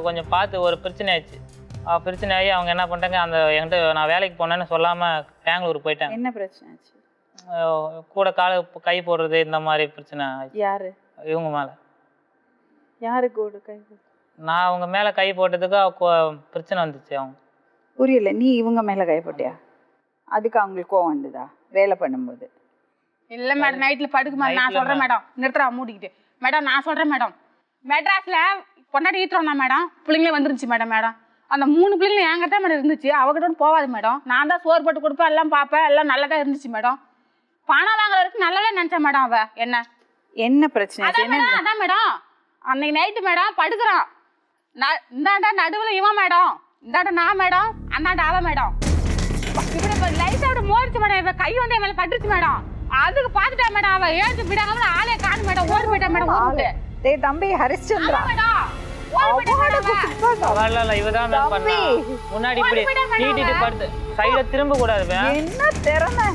கொஞ்சம் பார்த்து ஒரு பிரச்சனை ஆயிடுச்சு. பிரச்சனை ஆகி அவங்க என்ன பண்ணிட்டாங்க, அந்த என்கிட்ட நான் வேலைக்கு போனேன்னு சொல்லாமல் பெங்களூர் போயிட்டாங்க. என்ன பிரச்சனை ஆச்சு? கூட கை போடுறது இந்த மாதிரி பிரச்சனை ஆச்சு. யாரு? இவங்க மேலே. யாரு கூட கை? நான் அவங்க மேலே கை போட்டதுக்கு பிரச்சனை வந்துச்சு. அவங்க புரியல. நீ இவங்க மேலே கை போட்டியா? அதுக்கு அவங்களுக்கு கோவம் வந்ததா வேலை பண்ணும்போது? இல்லை மேடம், நைட்டில் படுக்க மேடம். நான் சொல்கிறேன் மேடம், நிறுத்துறா மூடிக்கிட்டு. மேடம் நான் சொல்கிறேன் மேடம், மெட்ராஸில் பொண்டாட்டி ஈத்துறோம் தான் மேடம், பிள்ளைங்களே வந்துருந்துச்சு மேடம். அந்த 3 பிள்ளைங்களும் என்கிட்ட தான் மேடம் இருந்துச்சு. அவகிட்ட போகாது மேடம். நான் தான் சோறு போட்டு கொடுப்பேன், எல்லாம் பார்ப்பேன், எல்லாம் நல்லா தான் இருந்துச்சு மேடம். பணம் வாங்குற வரைக்கும் நல்லாவே நினச்சேன் மேடம். அவ என்ன பிரச்சனை? அதான் மேடம், அன்னைக்கு நைட்டு மேடம் படுக்கிறான். இந்தாண்டா நடுவில் இவன் மேடம், இந்தாண்ட நான் மேடம், அந்தாண்ட அவ மேடம். இப்படி இப்போ லைட்டாக மோதிச்சு மேடம். இவன் கை வந்து என் மேலே பட்டுருச்சு மேடம். அதுக்கு பார்த்துட்டா மேடம், அவ ஏழுச்சு விடாம ஆளே காணும் மேடம். ஓடி போயிட்டா மேடம். டேய் தம்பி ஹரிச்சந்திரா, இவதான் முன்னாடி இப்படி நீட்டிட்டு படுத்து சைட திரும்ப கூடாது. என்ன திறமை!